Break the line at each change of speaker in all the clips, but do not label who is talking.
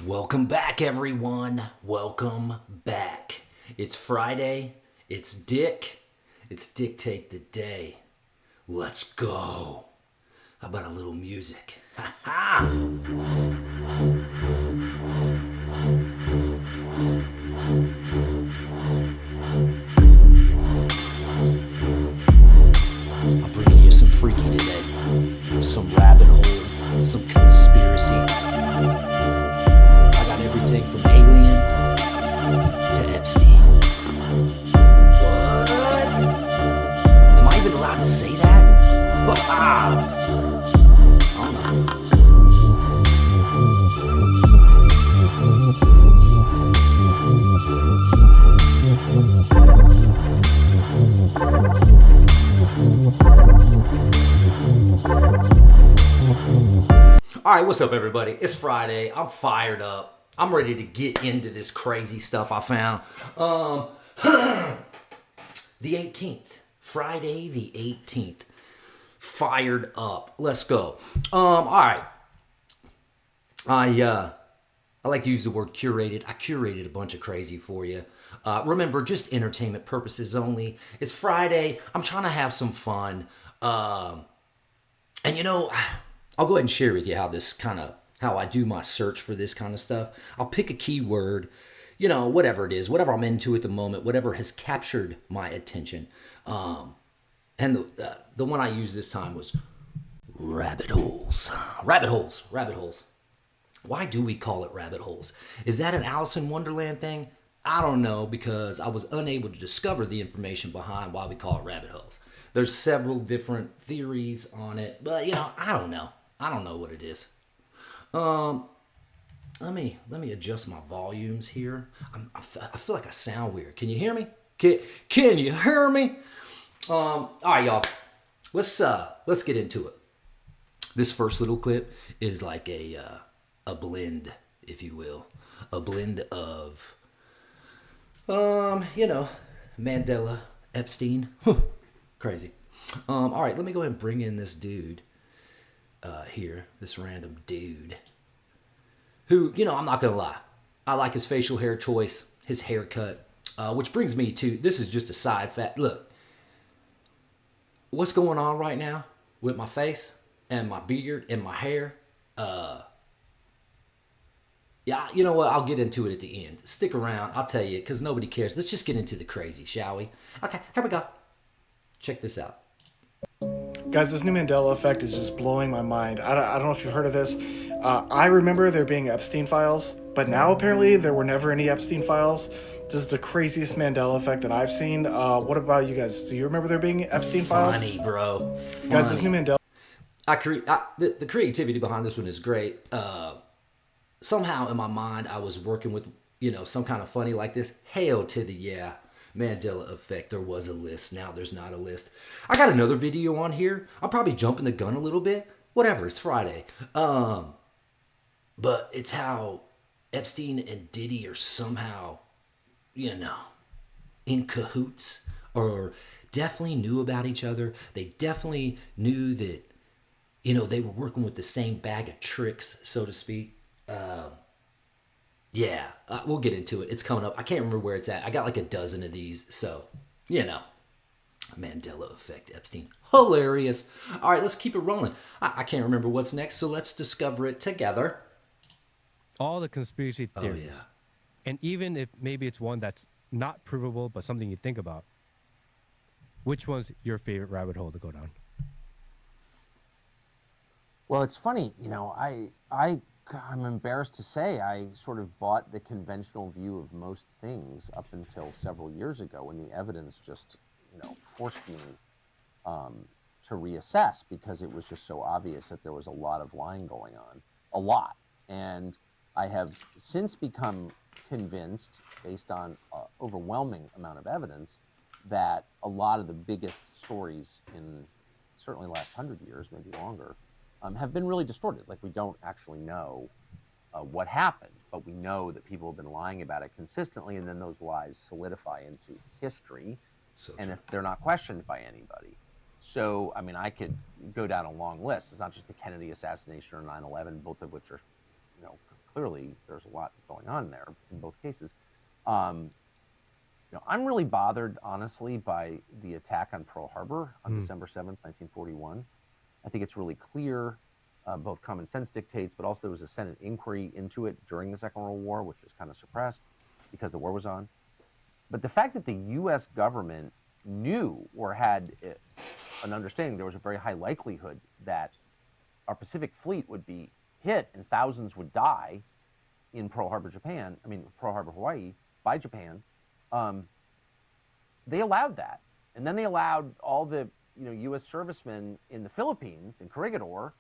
Welcome back, everyone. Welcome back. It's Friday. It's Dick. It's Dictate the Day. Let's go. How about a little music? Ha ha! I'm bringing you some freaky today. Some rabbit hole. Some conspiracy. I got everything from aliens to Epstein. What? Am I even allowed to say that? All right, what's up, everybody? It's Friday. I'm fired up. I'm ready to get into this crazy stuff I found. The 18th, Friday the 18th. Fired up. Let's go. All right. I like to use the word curated. I curated a bunch of crazy for you. Remember, just entertainment purposes only. It's Friday. I'm trying to have some fun. And you know, I'll go ahead and share with you how I do my search for this kind of stuff. I'll pick a keyword, you know, whatever it is, whatever I'm into at the moment, whatever has captured my attention. And the one I used this time was rabbit holes. Rabbit holes. Rabbit holes. Why do we call it rabbit holes? Is that an Alice in Wonderland thing? I don't know, because I was unable to discover the information behind why we call it rabbit holes. There's several different theories on it, but you know, I don't know. I don't know what it is. Let me adjust my volumes here. I feel like I sound weird. Can you hear me? Can you hear me? All right, y'all. Let's get into it. This first little clip is like a blend, if you will, a blend of you know, Mandela, Epstein, crazy. All right, let me go ahead and bring in this dude here, this random dude who, you know, I'm not gonna lie, I like his facial hair choice, his haircut, which brings me to, this is just a side fact. Look, what's going on right now with my face and my beard and my hair? Yeah, you know what? I'll get into it at the end. Stick around. I'll tell you, because nobody cares. Let's just get into the crazy, shall we? Okay, here we go. Check this out.
Guys, this new Mandela effect is just blowing my mind. I don't know if you've heard of this. I remember there being Epstein files, but now apparently there were never any Epstein files. This is the craziest Mandela effect that I've seen. What about you guys? Do you remember there being Epstein files?
Funny, bro. Funny.
Guys, this new Mandela...
The creativity behind this one is great. Somehow in my mind, I was working with, you know, some kind of funny like this. Hail to the yeah. Mandela effect. There was a list. Now there's not a list. I got another video on here. I'm probably jumping the gun a little bit. Whatever. It's Friday. But it's how Epstein and Diddy are somehow, you know, in cahoots, or definitely knew about each other. They definitely knew that, you know, they were working with the same bag of tricks, so to speak. Yeah, we'll get into it. It's coming up. I can't remember where it's at. I got like a dozen of these, so, you know. Mandela effect, Epstein. Hilarious. All right, let's keep it rolling. I can't remember what's next, so let's discover it together.
All the conspiracy theories.
Oh, yeah.
And even if maybe it's one that's not provable, but something you think about, which one's your favorite rabbit hole to go down?
Well, it's funny, you know, I'm embarrassed to say I sort of bought the conventional view of most things up until several years ago, when the evidence just, you know, forced me to reassess, because it was just so obvious that there was a lot of lying going on, a lot. And I have since become convinced, based on an overwhelming amount of evidence, that a lot of the biggest stories in certainly the last 100 years, maybe longer, have been really distorted. Like, we don't actually know what happened, but we know that people have been lying about it consistently, and then those lies solidify into history, and if they're not questioned by anybody. So, I mean, I could go down a long list. It's not just the Kennedy assassination or 9/11, both of which are, you know, clearly there's a lot going on there in both cases. I'm really bothered, honestly, by the attack on Pearl Harbor on December 7th, 1941. I think it's really clear, both common sense dictates, but also there was a Senate inquiry into it during the Second World War, which was kind of suppressed because the war was on. But the fact that the U.S. government knew or had an understanding there was a very high likelihood that our Pacific fleet would be hit and thousands would die in Pearl Harbor, Hawaii, by Japan, they allowed that. And then they allowed all the U.S. servicemen in the Philippines, in Corregidor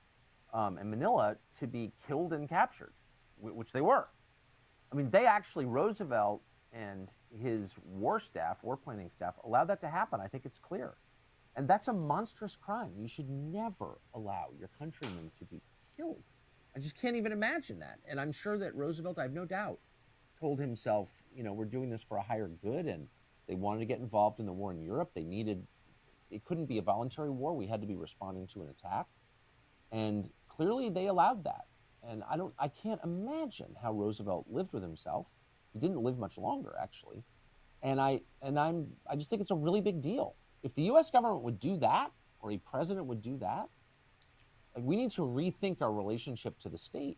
and Manila, to be killed and captured, which they were. I mean, they actually, Roosevelt and his war planning staff, allowed that to happen. I think it's clear. And that's a monstrous crime. You should never allow your countrymen to be killed. I just can't even imagine that. And I'm sure that Roosevelt, I have no doubt, told himself, we're doing this for a higher good, and they wanted to get involved in the war in Europe. It couldn't be a voluntary war. We had to be responding to an attack. And clearly they allowed that. And I can't imagine how Roosevelt lived with himself. He didn't live much longer, actually. And I just think it's a really big deal. If the U.S. government would do that, or a president would do that, we need to rethink our relationship to the state,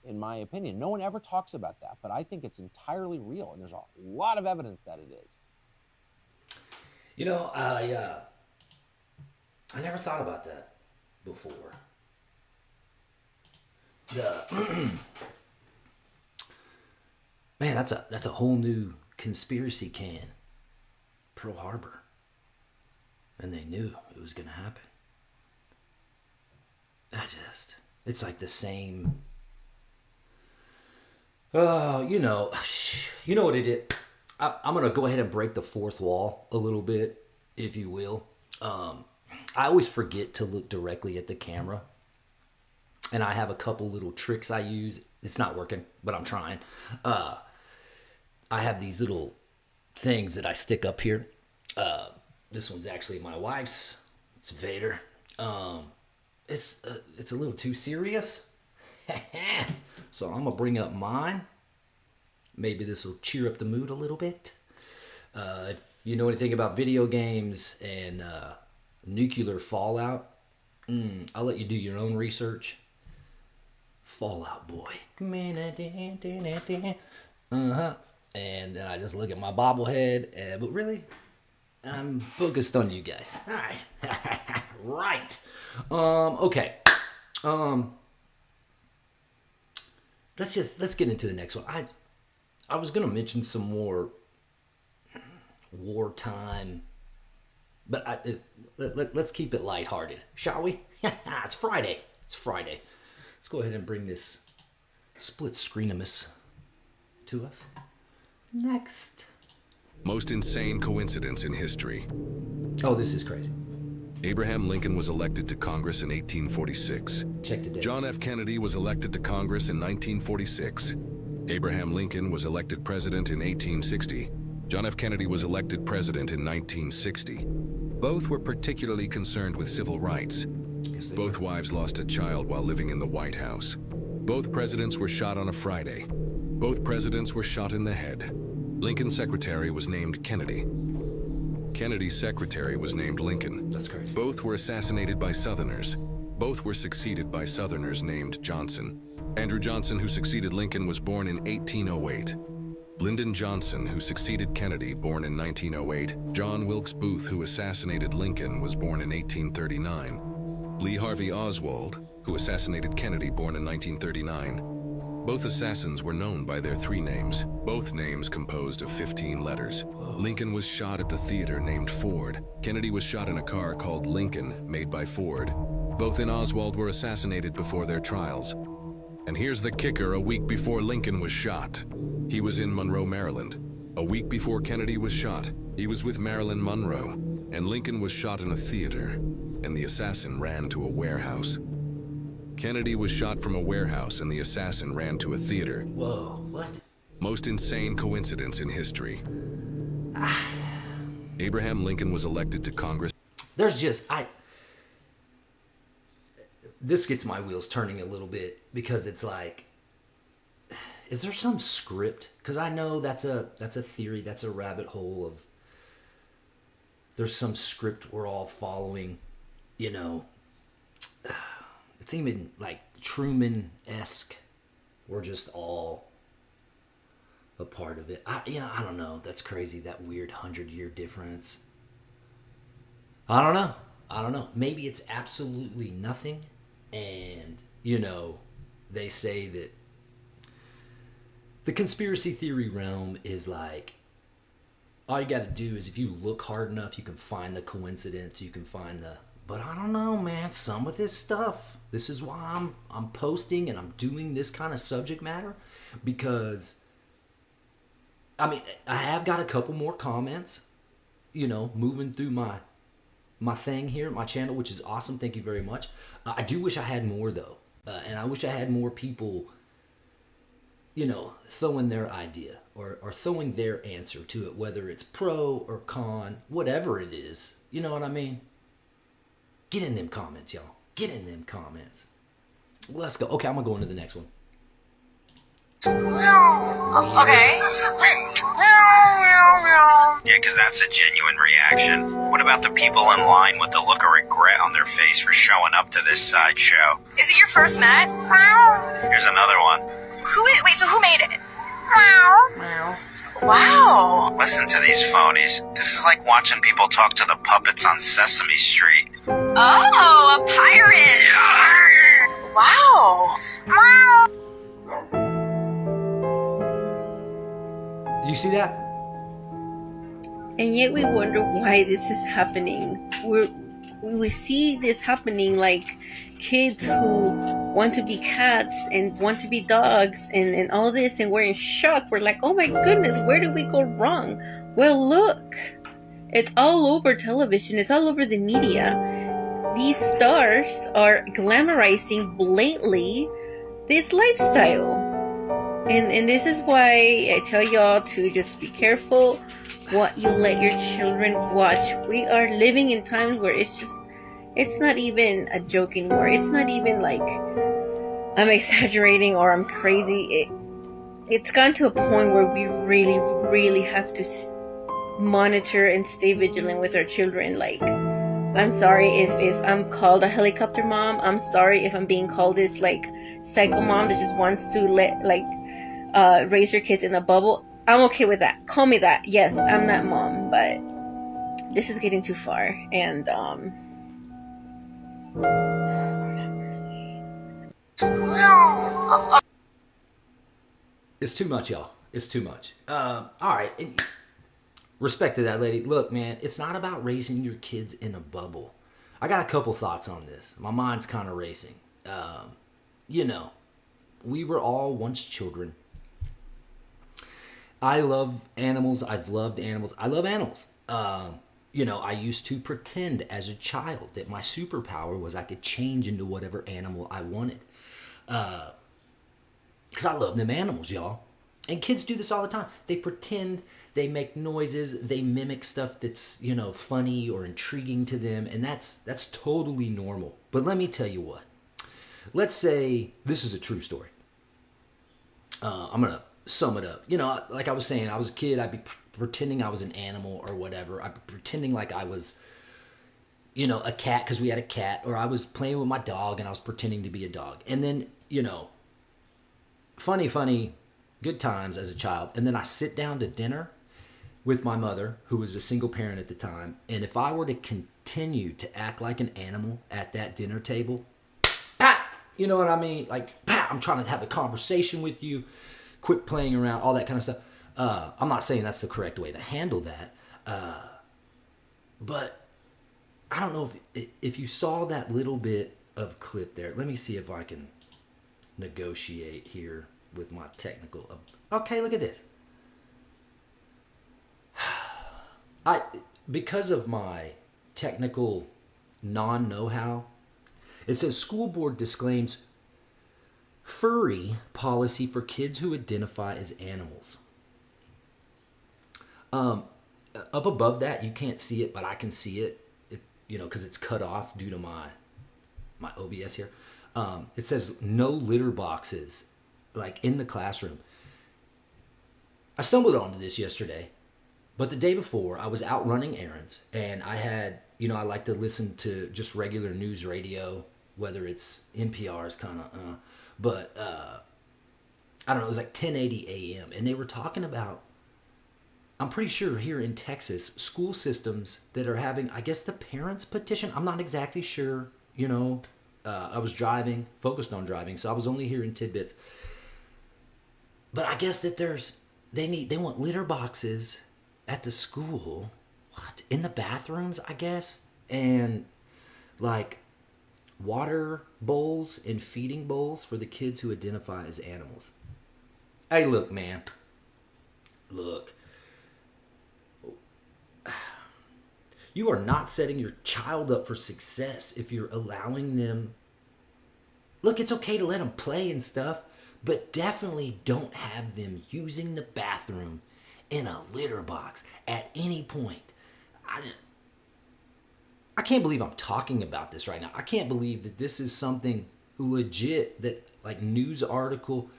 in my opinion. No one ever talks about that, but I think it's entirely real, and there's a lot of evidence that it is.
I never thought about that before. Man, that's a whole new conspiracy can. Pearl Harbor. And they knew it was going to happen. It's like the same. You know what it is. I'm going to go ahead and break the fourth wall a little bit, if you will. I always forget to look directly at the camera. And I have a couple little tricks I use. It's not working, but I'm trying. I have these little things that I stick up here. This one's actually my wife's. It's Vader. It's a little too serious. So I'm going to bring up mine. Maybe this will cheer up the mood a little bit. If you know anything about video games and nuclear fallout, I'll let you do your own research. Fallout Boy. Uh-huh. And then I just look at my bobblehead. But really, I'm focused on you guys. All right. Right. Okay. Let's get into the next one. I was gonna mention some more wartime, but let's keep it lighthearted, shall we? It's Friday. Let's go ahead and bring this split screenemus to us. Next.
Most insane coincidence in history.
Oh, this is crazy.
Abraham Lincoln was elected to Congress in 1846.
Check the dates.
John F. Kennedy was elected to Congress in 1946. Abraham Lincoln was elected president in 1860. John F. Kennedy was elected president in 1960. Both were particularly concerned with civil rights. Both wives lost a child while living in the White House. Both presidents were shot on a Friday. Both presidents were shot in the head. Lincoln's secretary was named Kennedy. Kennedy's secretary was named Lincoln.
That's crazy.
Both were assassinated by Southerners. Both were succeeded by Southerners named Johnson. Andrew Johnson, who succeeded Lincoln, was born in 1808. Lyndon Johnson, who succeeded Kennedy, born in 1908. John Wilkes Booth, who assassinated Lincoln, was born in 1839. Lee Harvey Oswald, who assassinated Kennedy, born in 1939. Both assassins were known by their three names, both names composed of 15 letters. Lincoln was shot at the theater named Ford. Kennedy was shot in a car called Lincoln, made by Ford. Both and Oswald were assassinated before their trials. And here's the kicker: a week before Lincoln was shot, he was in Monroe, Maryland. A week before Kennedy was shot, he was with Marilyn Monroe. And Lincoln was shot in a theater, and the assassin ran to a warehouse. Kennedy was shot from a warehouse and the assassin ran to a theater.
Whoa, what?
Most insane coincidence in history. Abraham Lincoln was elected to Congress.
This gets my wheels turning a little bit because it's like, is there some script? Because I know that's a theory, that's a rabbit hole of, there's some script we're all following, you know. It's even like Truman-esque. We're just all a part of it. I don't know. That's crazy, that weird 100-year difference. I don't know. Maybe it's absolutely nothing. And, they say that the conspiracy theory realm is like, all you got to do is, if you look hard enough, you can find the coincidence, you can find the, but I don't know, man, some of this stuff, this is why I'm posting and I'm doing this kind of subject matter, because I mean, I have got a couple more comments, moving through my thing here, my channel, which is awesome. Thank you very much. I do wish I had more though. And I wish I had more people, throwing their idea or throwing their answer to it, whether it's pro or con, whatever it is. You know what I mean? Get in them comments, y'all. Get in them comments. Let's go. Okay, I'm going to go into the next one.
Okay. Yeah, because that's a genuine reaction. What about the people in line with the look of regret on their face for showing up to this sideshow?
Is it your first Matt?
Here's another one.
Wait, so who made it? Wow.
Listen to these phonies. This is like watching people talk to the puppets on Sesame Street.
Oh, a pirate. Wow.
You see that?
And yet we wonder why this is happening. We see this happening, like kids who want to be cats and want to be dogs and all this, and we're in shock. We're like, oh my goodness, where did we go wrong? Well, look, it's all over television. It's all over the media. These stars are glamorizing blatantly this lifestyle. And this is why I tell y'all to just be careful what you let your children watch. We are living in times where it's not even a joke anymore. It's not even like I'm exaggerating or I'm crazy. It's gone to a point where we really, really have to monitor and stay vigilant with our children. Like, I'm sorry if I'm called a helicopter mom. I'm sorry if I'm being called this like psycho mom that just wants to raise her kids in a bubble. I'm okay with that. Call me that. Yes, I'm that mom, but this is getting too far. And
it's too much, y'all. It's too much. All right. And respect to that lady. Look, man, it's not about raising your kids in a bubble. I got a couple thoughts on this. My mind's kind of racing. We were all once children. I love animals. I've loved animals. I love animals. I used to pretend as a child that my superpower was I could change into whatever animal I wanted. Because I love them animals, y'all. And kids do this all the time. They pretend, they make noises, they mimic stuff that's, funny or intriguing to them. And that's totally normal. But let me tell you what. Let's say this is a true story. I'm going to sum it up. Like I was saying, I was a kid. I'd be pretending I was an animal or whatever. I'd be pretending like I was, a cat because we had a cat, or I was playing with my dog and I was pretending to be a dog. And then, funny, good times as a child. And then I sit down to dinner with my mother, who was a single parent at the time. And if I were to continue to act like an animal at that dinner table, you know what I mean? Like, I'm trying to have a conversation with you. Quit playing around, all that kind of stuff. I'm not saying that's the correct way to handle that. But I don't know if you saw that little bit of clip there. Let me see if I can negotiate here with my technical. Okay, look at this. Because of my technical non-know-how, it says school board disclaims furry policy for kids who identify as animals. Up above that, you can't see it, but I can see it. Because it's cut off due to my OBS here. It says no litter boxes, like in the classroom. I stumbled onto this yesterday, but the day before I was out running errands, and I had, I like to listen to just regular news radio, whether it's NPR's kind of, but I don't know, it was like 1080 a.m. and they were talking about, I'm pretty sure here in Texas, school systems that are having, I guess, the parents petition. I'm not exactly sure, I was driving, focused on driving, so I was only hearing tidbits. But I guess that they want litter boxes at the school, in the bathrooms, I guess, and like water bowls and feeding bowls for the kids who identify as animals. Hey, look, man. Look. You are not setting your child up for success if you're allowing them. Look, it's okay to let them play and stuff, but definitely don't have them using the bathroom in a litter box at any point. I can't believe I'm talking about this right now. I can't believe that this is something legit, that like news article.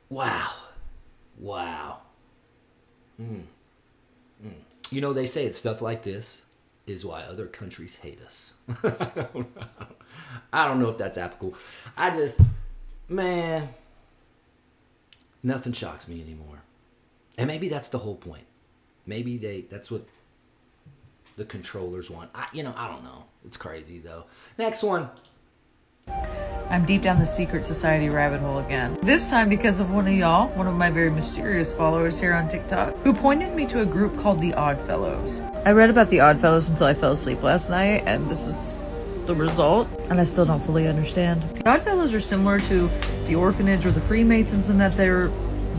Wow. They say it's stuff like this is why other countries hate us. I don't know if that's applicable. Nothing shocks me anymore. And maybe that's the whole point. Maybe that's what the controllers want. I don't know. It's crazy though. Next one.
I'm deep down the secret society rabbit hole again. This time because of one of y'all, one of my very mysterious followers here on TikTok, who pointed me to a group called the Odd Fellows. I read about the Odd Fellows until I fell asleep last night, and this is the result, and I still don't fully understand. The Odd Fellows are similar to the orphanage or the Freemasons in that their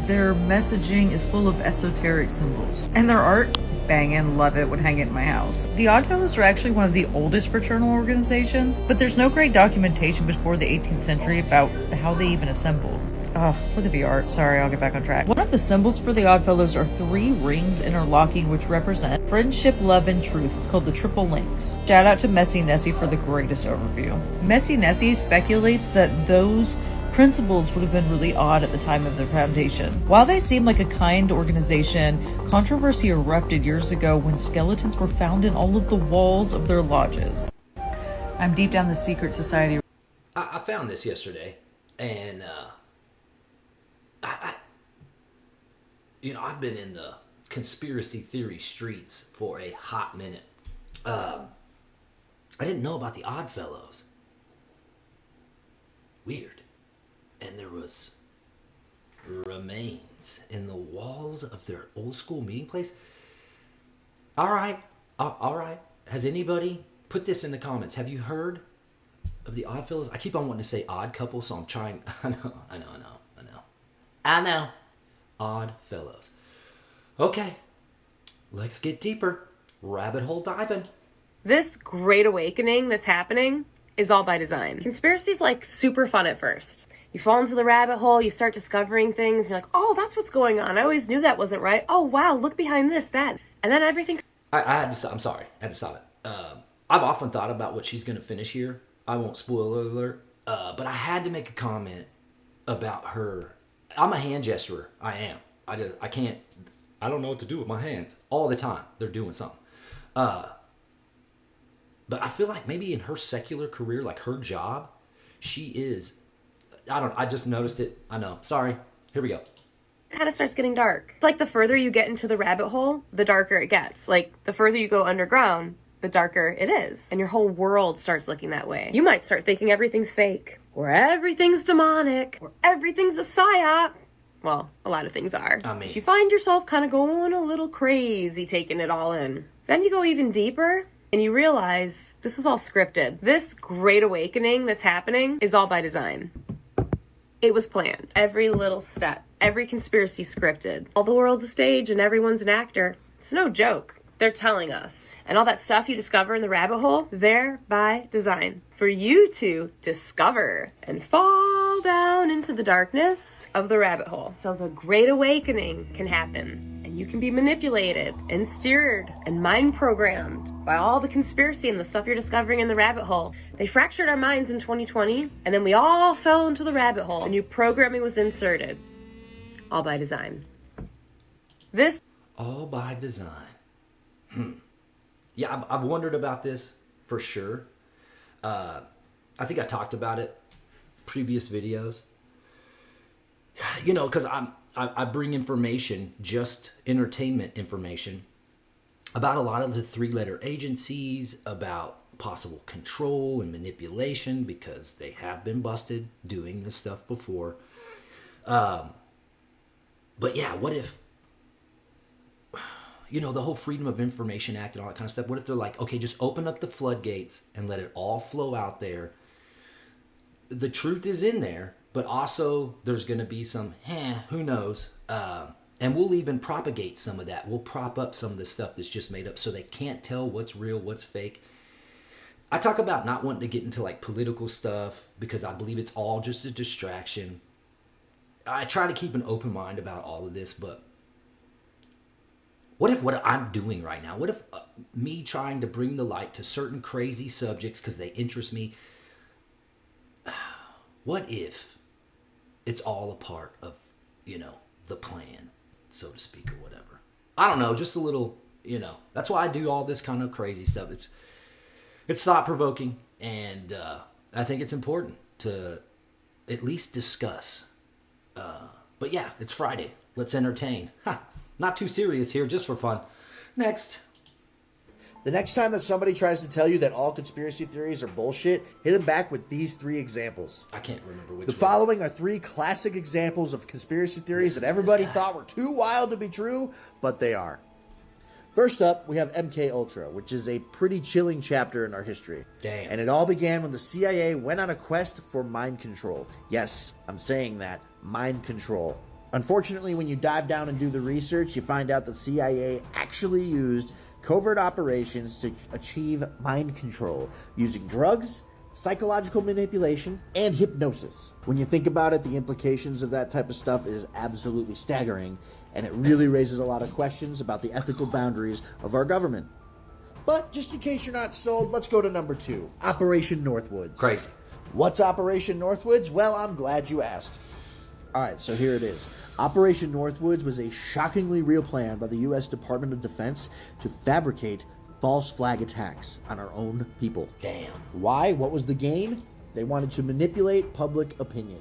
messaging is full of esoteric symbols. And their art, bangin', love it, would hang it in my house. The Oddfellows are actually one of the oldest fraternal organizations, but there's no great documentation before the 18th century about how they even assembled. Oh, look at the art. Sorry, I'll get back on track. One of the symbols for the Oddfellows are 3 rings interlocking which represent friendship, love, and truth. It's called the Triple Links. Shout out to Messy Nessie for the greatest overview. Messy Nessie speculates that those principles would have been really odd at the time of their foundation. While they seem like a kind organization, controversy erupted years ago when skeletons were found in all of the walls of their lodges. I'm deep down the secret society.
I found this yesterday, and I've been in the conspiracy theory streets for a hot minute. I didn't know about the Oddfellows. Weird. And there was remains in the walls of their old school meeting place. All right. Has anybody put this in the comments? Have you heard of the Oddfellows? I keep on wanting to say odd couple, so I'm trying. I know. Oddfellows. Okay. Let's get deeper. Rabbit hole diving.
This great awakening that's happening is all by design. Conspiracy's like super fun at first. You fall into the rabbit hole, you start discovering things, and you're like, oh, that's what's going on. I always knew that wasn't right. Oh, wow, look behind this, that. And then everything...
I had to stop. I'm sorry. I had to stop it. I've often thought about what she's going to finish here. I won't spoil alert. But I had to make a comment about her. I'm a hand gesturer. I am. I can't... I don't know what to do with my hands. All the time. They're doing something. But I feel like maybe in her secular career, like her job, she is... I just noticed it. I know. Sorry. Here we go.
kind of starts getting dark. It's like the further you get into the rabbit hole, the darker it gets. Like the further you go underground, the darker it is. And your whole world starts looking that way. You might start thinking everything's fake, or everything's demonic, or everything's a psyop. Well, a lot of things are. But you find yourself kind of going a little crazy taking it all in. Then you go even deeper and you realize this is all scripted. This great awakening that's happening is all by design. It was planned. Every little step, every conspiracy scripted. All the world's a stage and everyone's an actor. It's no joke. They're telling us. And all that stuff you discover in the rabbit hole, they're by design. For you to discover and fall down into the darkness of the rabbit hole. So the great awakening can happen. And you can be manipulated and steered and mind programmed by all the conspiracy and the stuff you're discovering in the rabbit hole. They fractured our minds in 2020, and then we all fell into the rabbit hole. And new programming was inserted. all by design. This
all by design. Yeah, I've wondered about this for sure. I think I talked about it previous videos. You know, because I bring information, just entertainment information, about a lot of the three-letter agencies, about possible control and manipulation, because they have been busted doing this stuff before. But yeah, what if, you know, the whole Freedom of Information Act and all that kind of stuff, what if they're like, okay, just open up the floodgates and let it all flow out there. The truth is in there, but also there's going to be some, who knows, and we'll even propagate some of that. We'll prop up some of the stuff that's just made up so they can't tell what's real, what's fake. I talk about not wanting to get into like political stuff because I believe it's all just a distraction. I try to keep an open mind about all of this, but what if what I'm doing right now, what if me trying to bring the light to certain crazy subjects because they interest me, what if it's all a part of, you know, the plan, so to speak, or whatever? I don't know, just a little, you know, that's why I do all this kind of crazy stuff. It's thought-provoking, and I think it's important to at least discuss. But yeah, it's Friday. Let's entertain. Not too serious here, just for fun. Next.
The next time that somebody tries to tell you that all conspiracy theories are bullshit, hit them back with these 3 examples.
I can't remember which
The following are 3 classic examples of conspiracy theories that everybody thought were too wild to be true, but they are. First up, we have MK Ultra, which is a pretty chilling chapter in our history.
Damn.
And it all began when the CIA went on a quest for mind control. Yes, I'm saying that. Mind control. Unfortunately, when you dive down and do the research, you find out the CIA actually used covert operations to achieve mind control using drugs, psychological manipulation, and hypnosis. When you think about it, the implications of that type of stuff is absolutely staggering, and it really raises a lot of questions about the ethical boundaries of our government. But just in case you're not sold, let's go to number 2, Operation Northwoods.
Crazy.
What's Operation Northwoods? Well, I'm glad you asked. Alright, so here it is. Operation Northwoods was a shockingly real plan by the U.S. Department of Defense to fabricate false flag attacks on our own people.
Damn.
Why? What was the gain? They wanted to manipulate public opinion.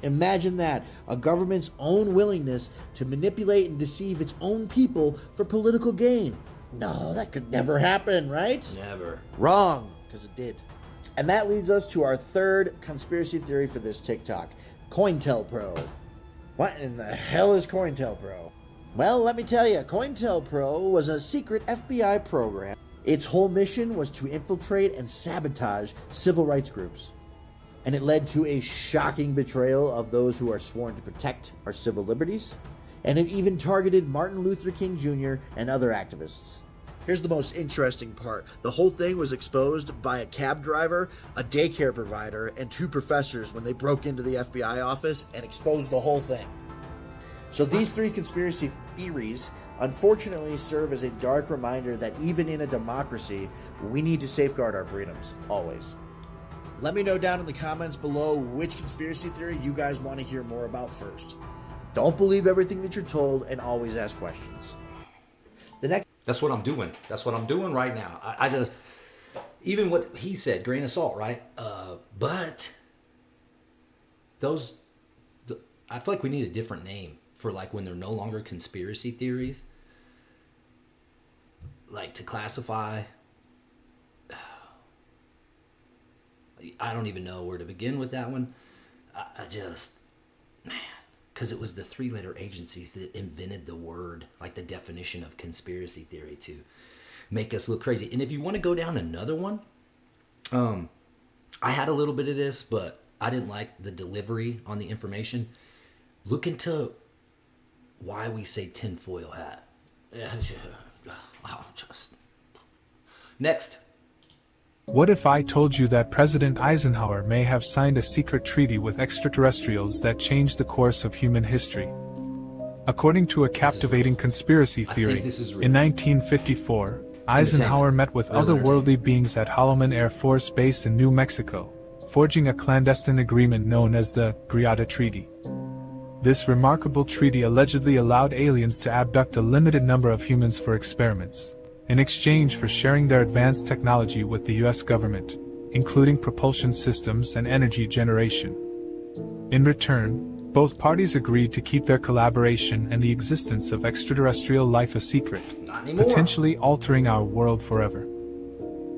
Imagine that, a government's own willingness to manipulate and deceive its own people for political gain. No, that could never happen, right?
Never.
Wrong, because it did. And that leads us to our 3rd conspiracy theory for this TikTok. COINTELPRO. What in the hell is COINTELPRO? Well, let me tell you, COINTELPRO was a secret FBI program. Its whole mission was to infiltrate and sabotage civil rights groups. And it led to a shocking betrayal of those who are sworn to protect our civil liberties. And it even targeted Martin Luther King Jr. and other activists. Here's the most interesting part. The whole thing was exposed by a cab driver, a daycare provider, and 2 professors when they broke into the FBI office and exposed the whole thing. So these 3 conspiracy theories unfortunately serve as a dark reminder that even in a democracy, we need to safeguard our freedoms, always. Let me know down in the comments below which conspiracy theory you guys want to hear more about first. Don't believe everything that you're told and always ask questions.
That's what I'm doing. That's what I'm doing right now. I just, even what he said, grain of salt, right? But those, I feel like we need a different name for like when they're no longer conspiracy theories. Like to classify, I don't even know where to begin with that one. I just, man. Because it was the 3-letter agencies that invented the word, like the definition of conspiracy theory, to make us look crazy. And if you want to go down another one, I had a little bit of this, but I didn't like the delivery on the information. Look into why we say tinfoil hat. Next.
What if I told you that President Eisenhower may have signed a secret treaty with extraterrestrials that changed the course of human history? According to a captivating conspiracy theory, in 1954, Eisenhower met with otherworldly beings at Holloman Air Force Base in New Mexico, forging a clandestine agreement known as the Greada Treaty. This remarkable treaty allegedly allowed aliens to abduct a limited number of humans for experiments, in exchange for sharing their advanced technology with the US government, including propulsion systems and energy generation. In return, both parties agreed to keep their collaboration and the existence of extraterrestrial life a secret, potentially altering our world forever.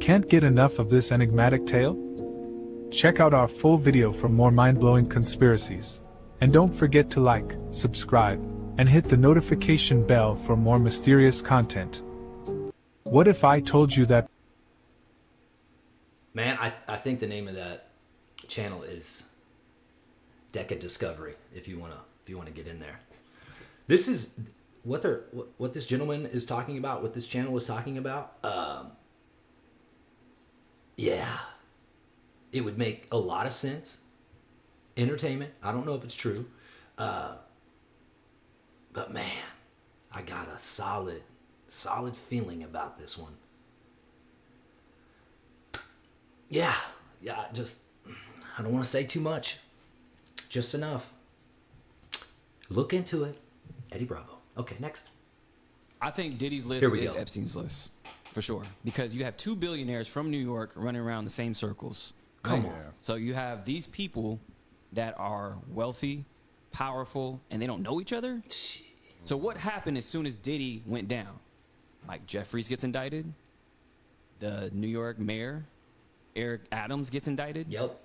Can't get enough of this enigmatic tale? Check out our full video for more mind-blowing conspiracies. And don't forget to like, subscribe, and hit the notification bell for more mysterious content. What if I told you that?
Man, I think the name of that channel is Deca Discovery. If you wanna get in there, this is what this gentleman is talking about. What this channel is talking about. Yeah, it would make a lot of sense. Entertainment. I don't know if it's true, but man, I got a solid feeling about this one. Yeah, I don't want to say too much. Just enough. Look into it. Eddie Bravo. Okay, next.
I think Diddy's list is Epstein's list, for sure. Because you have 2 billionaires from New York running around the same circles.
Come on.
So you have these people that are wealthy, powerful, and they don't know each other. So what happened as soon as Diddy went down? Mike Jeffries gets indicted. The New York mayor, Eric Adams, gets indicted.
Yep.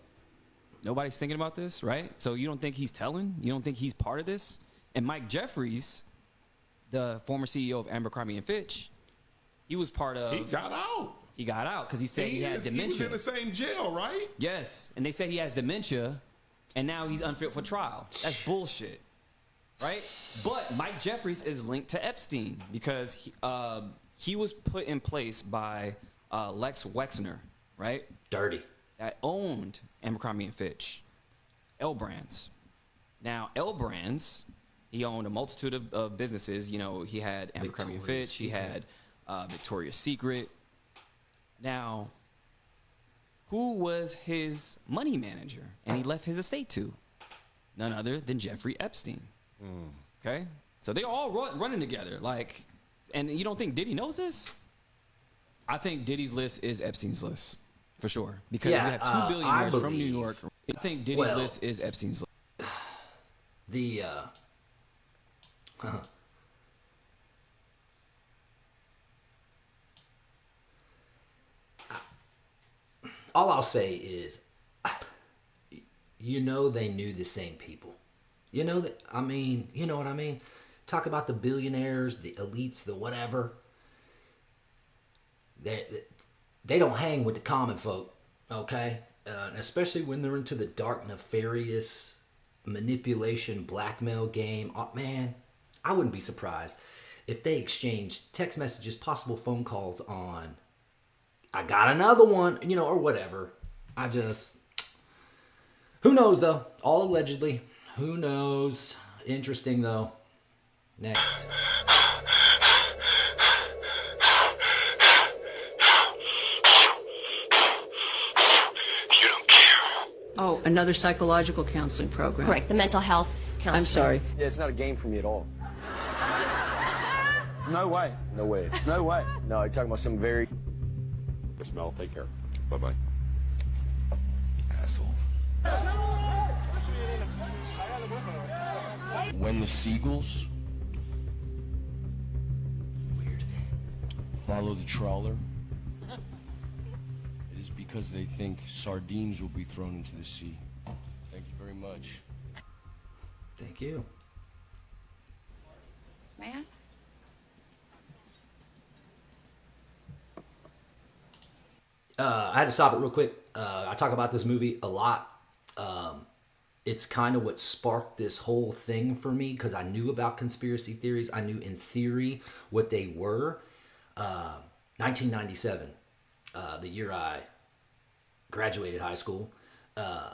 Nobody's thinking about this, right? So you don't think he's telling? You don't think he's part of this? And Mike Jeffries, the former CEO of Abercrombie & Fitch, he was part of...
He got out.
He got out because he said he had dementia.
He was in the same jail, right?
Yes. And they said he has dementia, and now he's unfit for trial. That's bullshit, right? But Mike Jeffries is linked to Epstein because he was put in place by Lex Wexner, right?
Dirty.
That owned Abercrombie & Fitch, L Brands. Now, L Brands, he owned a multitude of businesses. You know, he had Abercrombie & Fitch, he had Victoria's Secret. Now, who was his money manager and he left his estate to? None other than Jeffrey Epstein. Okay? So they all running together. Like, and you don't think Diddy knows this? I think Diddy's list is Epstein's list. For sure. Because you have 2 billionaires from New York. I think Diddy's list is Epstein's list.
All I'll say is, they knew the same people. You know what I mean? Talk about the billionaires, the elites, the whatever. They don't hang with the common folk, okay? Especially when they're into the dark, nefarious manipulation, blackmail game. Oh, man, I wouldn't be surprised if they exchanged text messages, possible phone calls on, I got another one, or whatever. Who knows, though? All allegedly. Who knows? Interesting, though. Next.
Oh, another psychological counseling program.
Correct, the mental health counseling.
I'm sorry.
Yeah, it's not a game for me at all. No way. No way. No way. No, you're talking about some very...
Yes, Mel, take care. Bye-bye.
Asshole.
When the seagulls follow the trawler, it is because they think sardines will be thrown into the sea. Thank you very much.
Thank you.
May I?
I had to stop it real quick. I talk about this movie a lot. It's kind of what sparked this whole thing for me because I knew about conspiracy theories. I knew in theory what they were. 1997, the year I graduated high school. I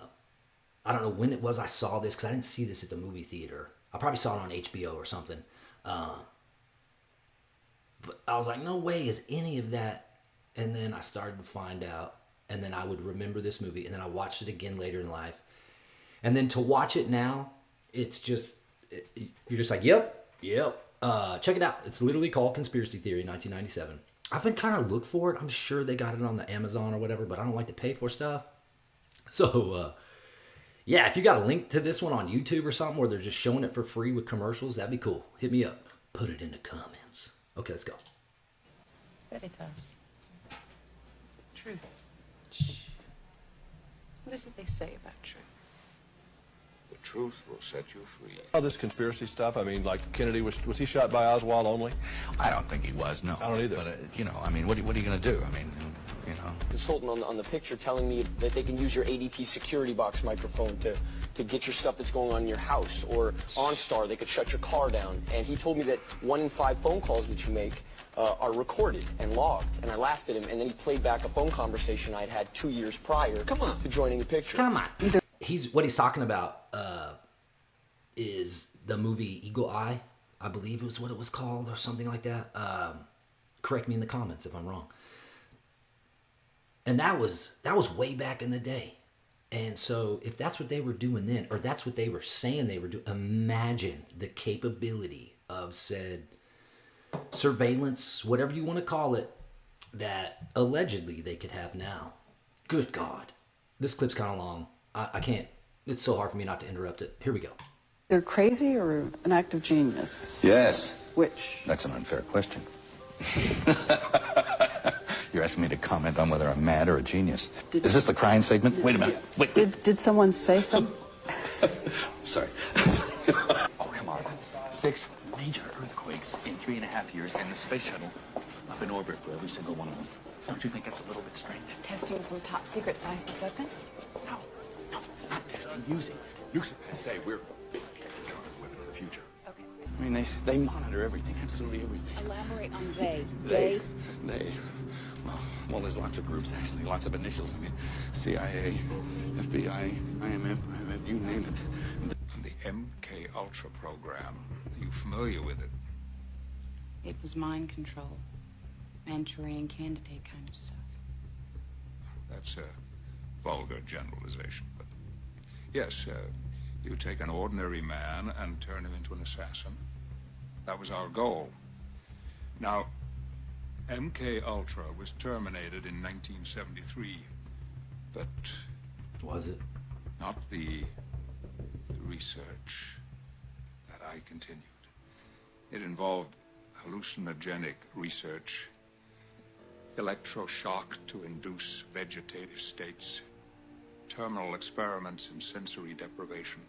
don't know when it was I saw this because I didn't see this at the movie theater. I probably saw it on HBO or something. But I was like, no way is any of that. And then I started to find out. And then I would remember this movie. And then I watched it again later in life. And then to watch it now, it's just, you're just like, yep. Check it out. It's literally called Conspiracy Theory 1997. I've been kind of look for it. I'm sure they got it on the Amazon or whatever, but I don't like to pay for stuff. So, yeah, if you got a link to this one on YouTube or something where they're just showing it for free with commercials, that'd be cool. Hit me up. Put it in the comments. Okay, let's go.
Veritas. Truth. What is it they say about truth?
The truth will set you free.
All this conspiracy stuff, I mean, like Kennedy, was he shot by Oswald only?
I don't think he was, no.
I don't either.
But, you know, I mean, what are you going to do? I mean, you know.
Consultant on the picture telling me that they can use your ADT security box microphone to get your stuff that's going on in your house, or OnStar, they could shut your car down. And he told me that 1 in 5 phone calls that you make are recorded and logged. And I laughed at him, and then he played back a phone conversation I'd had 2 years prior to joining the picture.
Come on. What he's talking about is the movie Eagle Eye. I believe it was what it was called or something like that. Correct me in the comments if I'm wrong. And that was way back in the day. And so if that's what they were doing then, or that's what they were saying they were doing, imagine the capability of said surveillance, whatever you want to call it, that allegedly they could have now. Good God. This clip's kind of long. I can't. It's so hard for me not to interrupt it. Here we go.
They're crazy or an act of genius?
Yes.
Which?
That's an unfair question. You're asking me to comment on whether I'm mad or a genius. Is this the crying segment? Wait a minute. Wait.
Did someone say something?
Sorry.
Oh, come on. 6 major earthquakes in 3.5 years, and the space shuttle up in orbit for every single one of them. Don't you think that's a little bit strange?
Testing some top secret seismic weapon?
No, not testing, using. You say we're weapon of the future.
Okay.
I mean, they monitor everything, absolutely everything.
Elaborate on they.
They. Well, there's lots of groups, actually, lots of initials. I mean, CIA, FBI, IMF, you name it.
The MK Ultra program. Are you familiar with it?
It was mind control. Manchurian candidate kind of stuff.
That's a vulgar generalization, but yes, you take an ordinary man and turn him into an assassin. That was our goal. Now, MK Ultra was terminated in 1973, but
was it?
Not the research that I continued. It involved hallucinogenic research, electroshock to induce vegetative states, terminal experiments in sensory deprivation.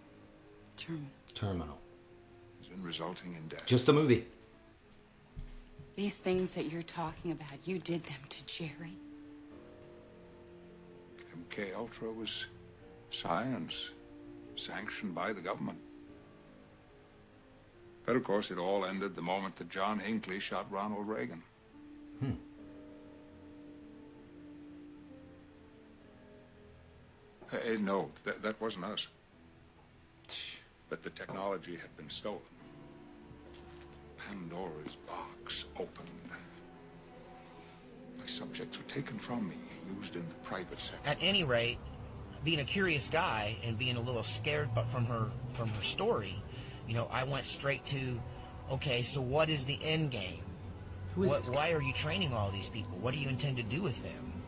Terminal.
And resulting in death.
Just a movie.
These things that you're talking about, you did them to Jerry.
MK Ultra was science, sanctioned by the government. But of course, it all ended the moment that John Hinckley shot Ronald Reagan. No, that wasn't us. But the technology had been stolen. Pandora's box opened. My subjects were taken from me, used in the private sector.
At any rate, being a curious guy and being a little scared from her story, you know, I went straight to, okay, so what is the end game? Why are you training all these people? What do you intend to do with them?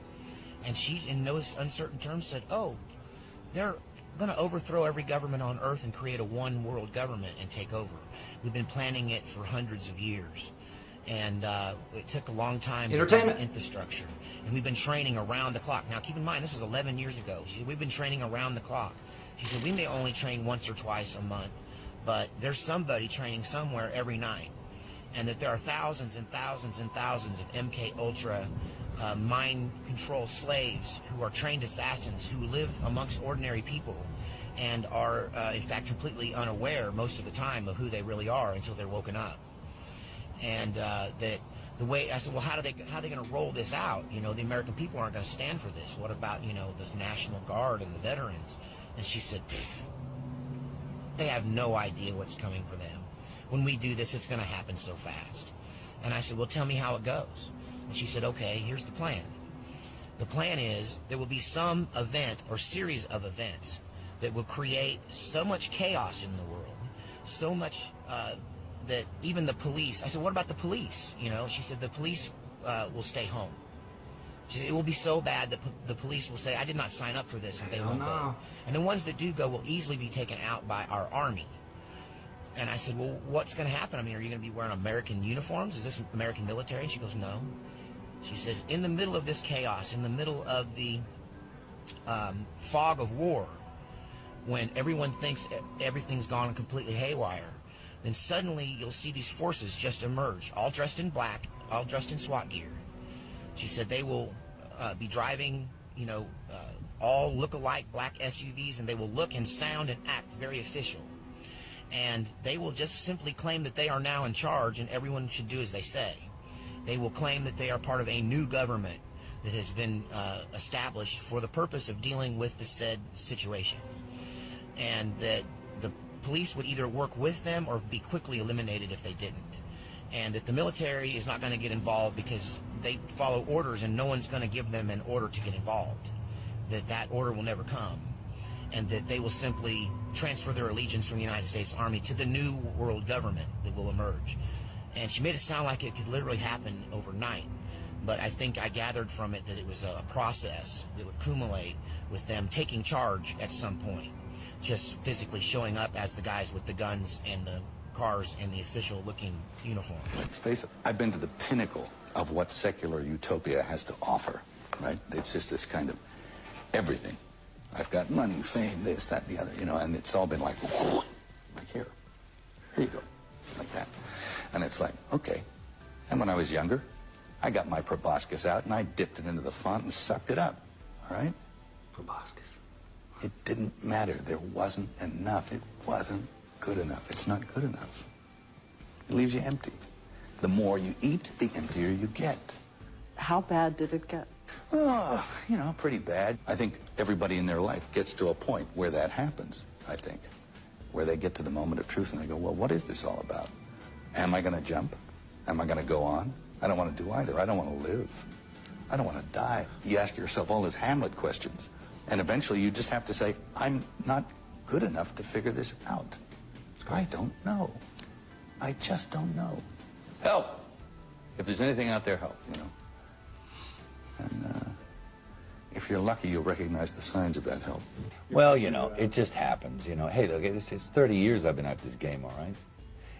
And she, in those uncertain terms, said, oh, they're going to overthrow every government on Earth and create a one world government and take over. We've been planning it for hundreds of years. And it took a long time to build infrastructure. And we've been training around the clock. Now, keep in mind, this was 11 years ago. She said, we've been training around the clock. She said, we may only train once or twice a month, but there's somebody training somewhere every night. And that there are thousands and thousands and thousands of MK Ultra mind control slaves who are trained assassins who live amongst ordinary people and are, in fact, completely unaware most of the time of who they really are until they're woken up. And that the way I said, well, how are they going to roll this out? You know, the American people aren't going to stand for this. What about, you know, the National Guard and the veterans? And she said, they have no idea what's coming for them. When we do this, it's going to happen so fast. And I said, well, tell me how it goes. And she said, okay, here's the plan. The plan is there will be some event or series of events that will create so much chaos in the world, so much that even the police, I said, what about the police? You know, she said, the police will stay home. She said, it will be so bad that the police will say, I did not sign up for this, and they won't go. And the ones that do go will easily be taken out by our army. And I said, well, what's going to happen? I mean, are you going to be wearing American uniforms? Is this American military? And she goes, no. She says, in the middle of this chaos, in the middle of the fog of war, when everyone thinks everything's gone completely haywire, then suddenly you'll see these forces just emerge, all dressed in black, all dressed in SWAT gear. She said they will be driving, all look-alike black SUVs, and they will look and sound and act very official. And they will just simply claim that they are now in charge and everyone should do as they say. They will claim that they are part of a new government that has been established for the purpose of dealing with the said situation. And that the police would either work with them or be quickly eliminated if they didn't. And that the military is not going to get involved because they follow orders and no one's going to give them an order to get involved. That order will never come. And that they will simply transfer their allegiance from the United States Army to the new world government that will emerge. And she made it sound like it could literally happen overnight. But I think I gathered from it that it was a process that would accumulate with them taking charge at some point. Just physically showing up as the guys with the guns and the cars and the official looking uniform.
Let's face it, I've been to the pinnacle of what secular utopia has to offer, right? It's just this kind of everything. I've got money, fame, this, that, the other, and it's all been like here you go, like that. And it's like, okay. And when I was younger, I got my proboscis out and I dipped it into the font and sucked it up, all right?
Proboscis.
It didn't matter. There wasn't enough. It wasn't good enough. It's not good enough. It leaves you empty. The more you eat, the emptier you get.
How bad did it get?
Oh, pretty bad. I think everybody in their life gets to a point where that happens, I think. Where they get to the moment of truth and they go, well, what is this all about? Am I going to jump? Am I going to go on? I don't want to do either. I don't want to live. I don't want to die. You ask yourself all those Hamlet questions. And eventually you just have to say, I'm not good enough to figure this out. I don't know. I just don't know. Help! If there's anything out there, help, And if you're lucky, you'll recognize the signs of that help.
Well, it just happens, Hey, look, it's 30 years I've been at this game, all right?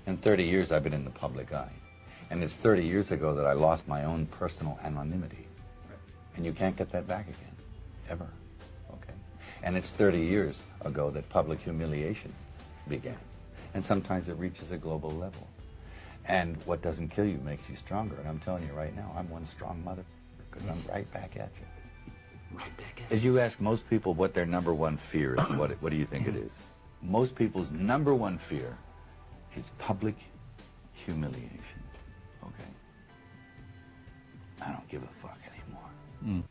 And 30 years I've been in the public eye. And it's 30 years ago that I lost my own personal anonymity. And you can't get that back again, ever. And it's 30 years ago that public humiliation began. And sometimes it reaches a global level. And what doesn't kill you makes you stronger. And I'm telling you right now, I'm one strong mother, because I'm right back at you.
Right back at
As you ask most people what their number one fear is, what do you think it is? Most people's number one fear is public humiliation. Okay? I don't give a fuck anymore.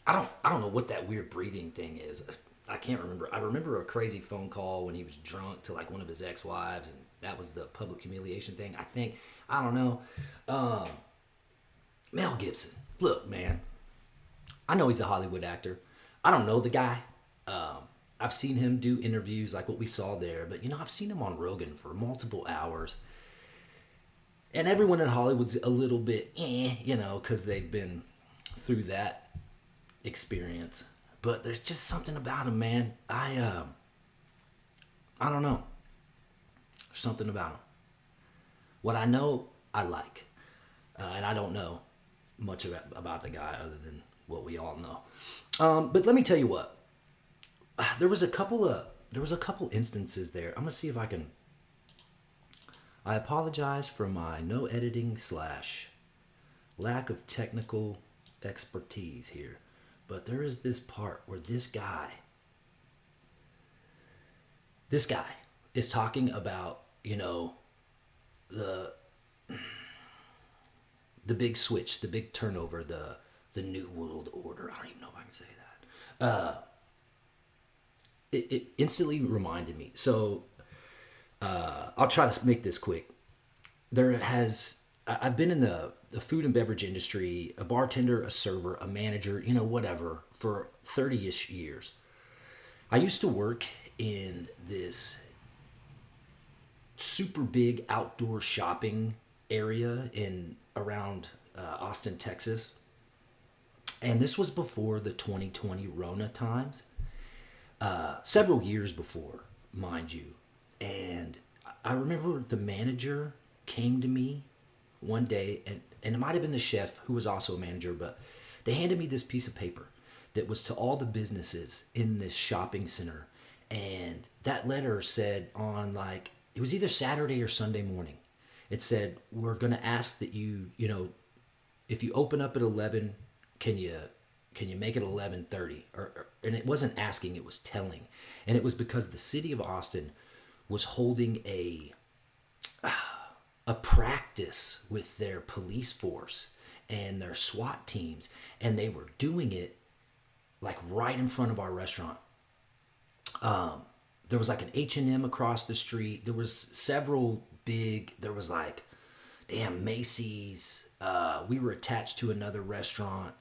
I don't know what that weird breathing thing is. I can't remember. I remember a crazy phone call when he was drunk to like one of his ex-wives, and that was the public humiliation thing. I don't know. Mel Gibson. Look, man, I know he's a Hollywood actor. I don't know the guy. I've seen him do interviews like what we saw there, but I've seen him on Rogan for multiple hours. And everyone in Hollywood's a little bit, because they've been through that experience. But there's just something about him, man. I don't know. There's something about him. What I know, I like. And I don't know much about the guy other than what we all know. But let me tell you what. There was a couple instances there. I'm gonna see if I can. I apologize for my no editing / lack of technical expertise here. But there is this part where this guy is talking about, the big switch, the big turnover, the new world order. I don't even know if I can say that. It instantly reminded me. So I'll try to make this quick. I've been in the food and beverage industry, a bartender, a server, a manager, whatever, for 30-ish years. I used to work in this super big outdoor shopping area in around Austin, Texas. And this was before the 2020 Rona times, several years before, mind you. And I remember the manager came to me one day, and it might have been the chef who was also a manager, but they handed me this piece of paper that was to all the businesses in this shopping center. And that letter said on, like, it was either Saturday or Sunday morning. It said, we're going to ask that you know, if you open up at 11, can you make it 11:30? And it wasn't asking, it was telling. And it was because the city of Austin was holding a practice with their police force and their SWAT teams, and they were doing it like right in front of our restaurant. There was like an H&M across the street. There was several big, there was like, damn, Macy's. We were attached to another restaurant.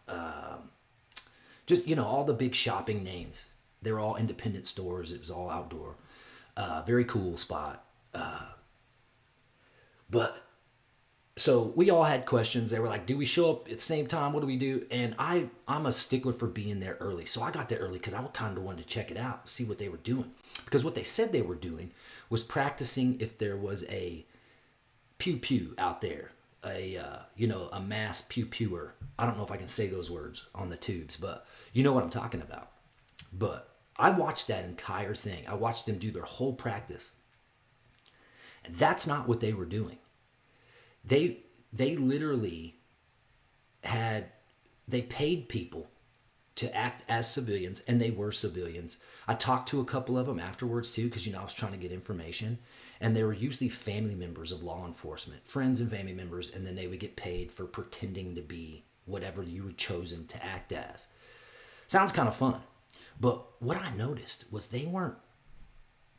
Just, you know, all the big shopping names. They were all independent stores. It was all outdoor. Very cool spot. But so we all had questions. They were like, do we show up at the same time? What do we do? And I'm a stickler for being there early. So I got there early because I kind of wanted to check it out, see what they were doing. Because what they said they were doing was practicing if there was a pew-pew out there, a mass pew-pewer. I don't know if I can say those words on the tubes, but you know what I'm talking about. But I watched that entire thing. I watched them do their whole practice. And that's not what they were doing. They literally they paid people to act as civilians, and they were civilians. I talked to a couple of them afterwards too, because, you know, I was trying to get information, and they were usually family members of law enforcement, friends and family members, and then they would get paid for pretending to be whatever you were chosen to act as. Sounds kind of fun. But what I noticed was they weren't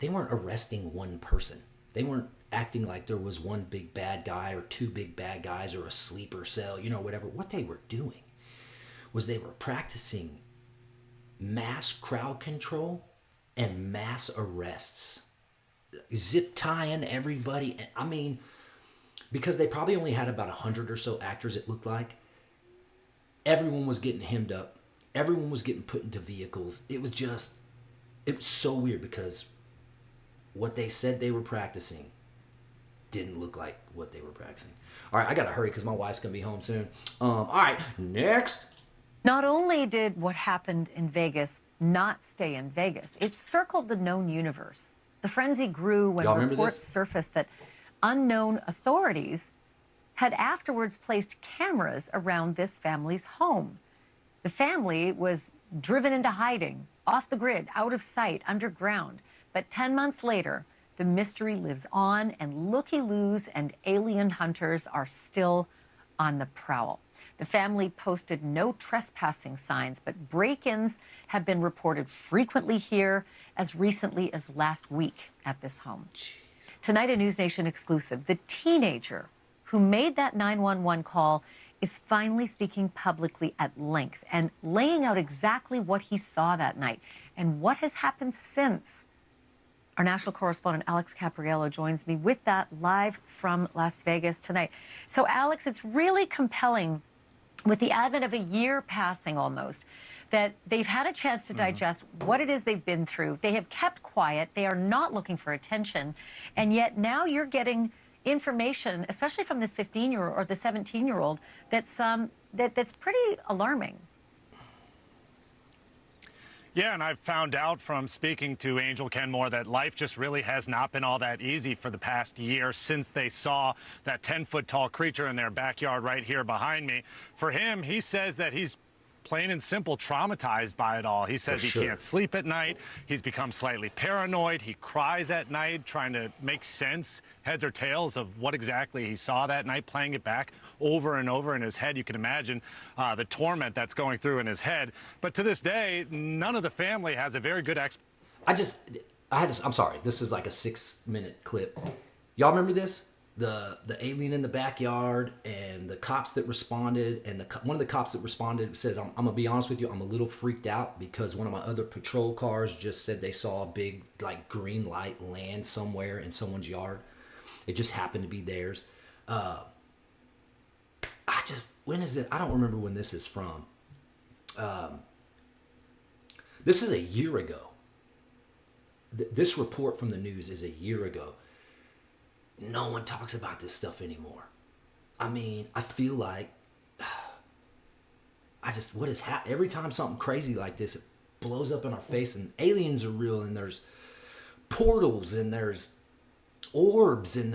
arresting one person. They weren't acting like there was one big bad guy or two big bad guys or a sleeper cell, you know, whatever. What they were doing was they were practicing mass crowd control and mass arrests. Zip tying everybody. I mean, because they probably only had about 100 or so actors, it looked like. Everyone was getting hemmed up. Everyone was getting put into vehicles. It was so weird because what they said they were practicing didn't look like what they were practicing. All right, I gotta hurry because my wife's gonna be home soon. All right, next.
Not only did what happened in Vegas not stay in Vegas, it circled the known universe. The frenzy grew when reports surfaced that unknown authorities had afterwards placed cameras around this family's home. The family was driven into hiding, off the grid, out of sight, underground. But 10 months later, the mystery lives on, and looky-loos and alien hunters are still on the prowl. The family posted no trespassing signs, but break-ins have been reported frequently here, as recently as last week at this home. Tonight, a News Nation exclusive. The teenager who made that 911 call is finally speaking publicly at length and laying out exactly what he saw that night and what has happened since. Our national correspondent Alex Capriello joins me with that live from Las Vegas tonight. So, Alex, it's really compelling with the advent of a year passing almost, that they've had a chance to digest what it is they've been through. They have kept quiet. They are not looking for attention. And yet now you're getting information, especially from this 15-year-old or the 17-year-old, that's pretty alarming.
Yeah, and I've found out from speaking to Angel Kenmore that life just really has not been all that easy for the past year since they saw that 10-foot-tall creature in their backyard right here behind me. For him, he says that he's plain and simple traumatized by it all. He says he can't sleep at night. He's become slightly paranoid. He cries at night, trying to make sense, heads or tails, of what exactly he saw that night, playing it back over and over in his head. You can imagine the torment that's going through in his head. But to this day, none of the family has a very good
I'm sorry, this is like a 6-minute clip. Y'all remember this? the alien in the backyard and the cops that responded, and one of the cops that responded says, I'm gonna be honest with you, I'm a little freaked out because one of my other patrol cars just said they saw a big like green light land somewhere in someone's yard. It just happened to be theirs. When is it? I don't remember when this is from. This is a year ago. This report from the news is a year ago. No one talks about this stuff anymore. I mean, I feel like what is happening? Every time something crazy like this, it blows up in our face, and aliens are real, and there's portals, and there's orbs, and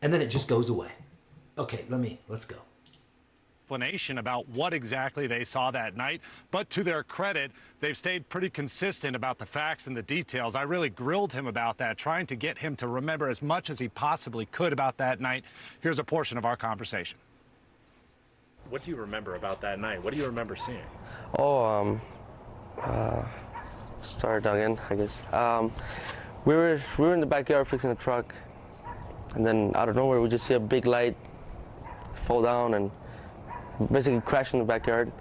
and then it just goes away. Okay, let's go.
Explanation about what exactly they saw that night, but to their credit, they've stayed pretty consistent about the facts and the details. I really grilled him about that, trying to get him to remember as much as he possibly could about that night. Here's a portion of our conversation.
What do you remember about that night? What do you remember seeing?
Start again, I guess. We were in the backyard fixing the truck, and then out of nowhere we just see a big light fall down and basically crash in the backyard.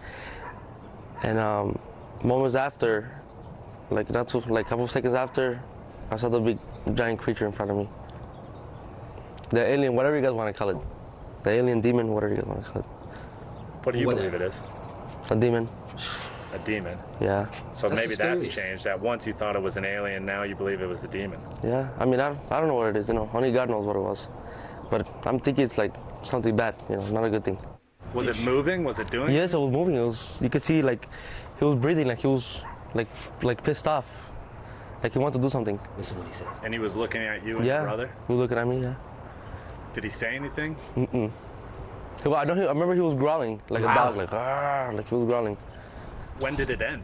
And moments after, a couple seconds after, I saw the big giant creature in front of me. The alien, whatever you guys want to call it. The alien, demon, whatever you guys want to call it.
What do you believe it is?
A demon.
A demon?
Yeah.
So maybe that's changed. That once you thought it was an alien, now you believe it was a demon.
Yeah, I mean, I don't know what it is, only God knows what it was. But I'm thinking it's like something bad, not a good thing.
Was it moving? Was it doing?
Yes, it was moving. You could see like he was breathing, like he was like pissed off, like he wanted to do something.
Listen what he says.
And he was looking at you and your brother?
He was looking at me, yeah.
Did he say anything?
Mm-mm. I remember he was growling like a dog, like he was growling.
When did it end?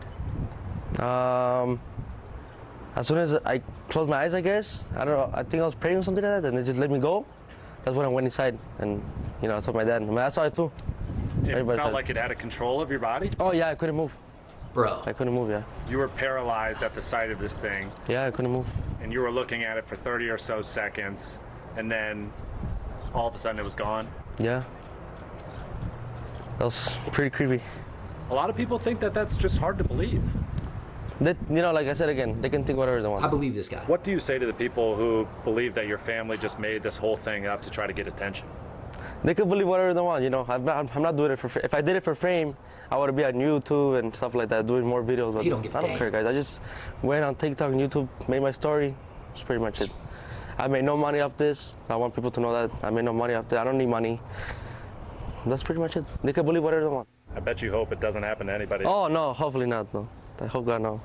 As soon as I closed my eyes, I guess. I don't know. I think I was praying or something like that, and they just let me go. That's when I went inside, and I saw my dad. I mean, I saw it too.
It felt like it had a control of your body?
Oh yeah, I couldn't move.
Bro.
I couldn't move, yeah.
You were paralyzed at the sight of this thing.
Yeah, I couldn't move.
And you were looking at it for 30 or so seconds, and then all of a sudden it was gone?
Yeah. That was pretty creepy.
A lot of people think that that's just hard to believe.
That, like I said again, they can think whatever they want.
I believe this guy.
What do you say to the people who believe that your family just made this whole thing up to try to get attention?
They can believe whatever they want, I'm not doing it for fame. If I did it for fame, I would be on YouTube and stuff like that, doing more videos. But I don't care, guys. I just went on TikTok and YouTube, made my story. That's pretty much it. I made no money off this. I want people to know that I made no money off this. I don't need money. That's pretty much it. They can believe whatever they want.
I bet you hope it doesn't happen to anybody.
Oh, no, hopefully not, no. I hope God, no.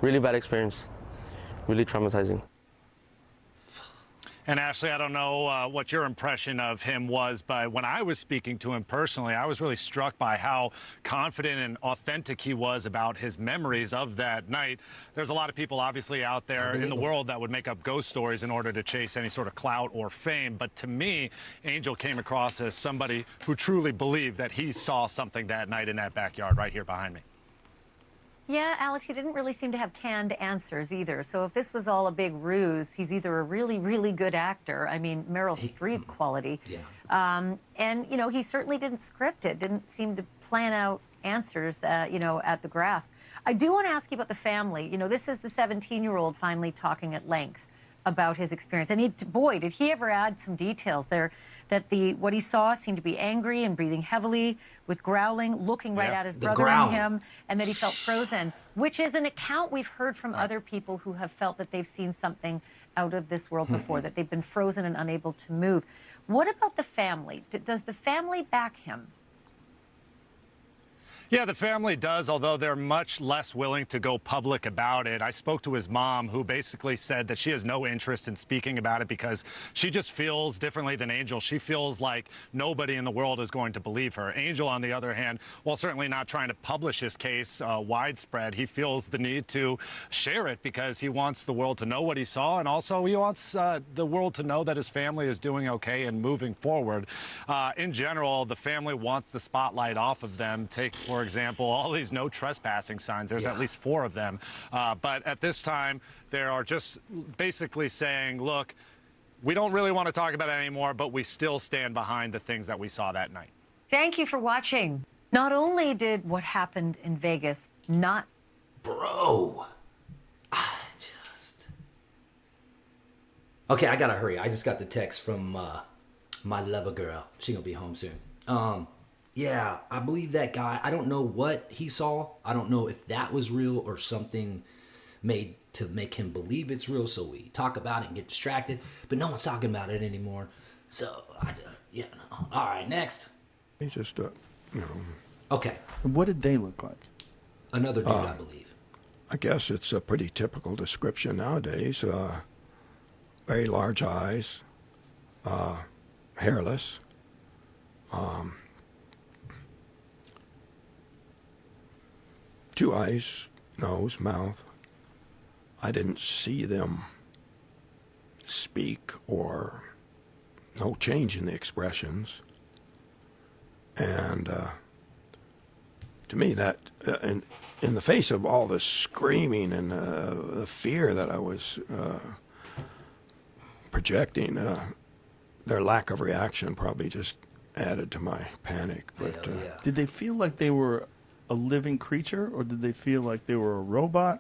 Really bad experience. Really traumatizing.
And Ashley, I don't know what your impression of him was, but when I was speaking to him personally, I was really struck by how confident and authentic he was about his memories of that night. There's a lot of people obviously out there in the world that would make up ghost stories in order to chase any sort of clout or fame. But to me, Angel came across as somebody who truly believed that he saw something that night in that backyard right here behind me.
Yeah, Alex, he didn't really seem to have canned answers either. So if this was all a big ruse, he's either a really, really good actor, I mean, Meryl Streep quality, and, he certainly didn't script it, didn't seem to plan out answers, at the grasp. I do want to ask you about the family. This is the 17-year-old finally talking at length about his experience. And boy, did he ever add some details there, that what he saw seemed to be angry and breathing heavily, with growling, looking right at his brother and him, and that he felt frozen, which is an account we've heard from other people who have felt that they've seen something out of this world before, that they've been frozen and unable to move. What about the family? Does the family back him?
Yeah, the family does, although they're much less willing to go public about it. I spoke to his mom, who basically said that she has no interest in speaking about it because she just feels differently than Angel. She feels like nobody in the world is going to believe her. Angel, on the other hand, while certainly not trying to publish his case widespread, he feels the need to share it because he wants the world to know what he saw, and also he wants the world to know that his family is doing okay and moving forward. In general, the family wants the spotlight off of them. Take, for for example, all these no trespassing signs. There's at least 4 of them. But at this time, they are just basically saying, look, we don't really want to talk about it anymore, but we still stand behind the things that we saw that night.
Thank you for watching. Not only did what happened in Vegas not...
Bro. Okay, I gotta hurry. I just got the text from my lover girl. She gonna be home soon. Yeah, I believe that guy. I don't know what he saw. I don't know if that was real or something made to make him believe it's real, so we talk about it and get distracted. But no one's talking about it anymore. So, yeah, no. All right, next.
He just, you know.
Okay.
What did they look like?
Another dude, I believe.
I guess it's a pretty typical description nowadays. Very large eyes, hairless, two eyes, nose, mouth. I didn't see them speak or no change in the expressions. And to me, that in the face of all the screaming and the fear that I was projecting, their lack of reaction probably just added to my panic. But
did they feel like they were a living creature, or did they feel like they were a robot?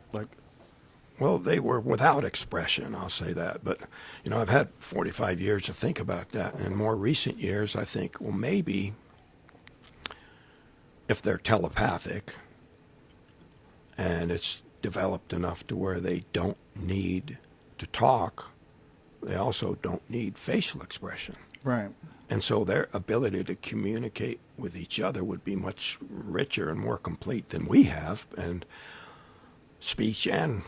Well, they were without expression, I'll say that. But, you know, I've had 45 years to think about that. In more recent years, I think, well, maybe if they're telepathic and it's developed enough to where they don't need to talk, they also don't need facial expression.
Right.
And so their ability to communicate with each other would be much richer and more complete than we have. And speech and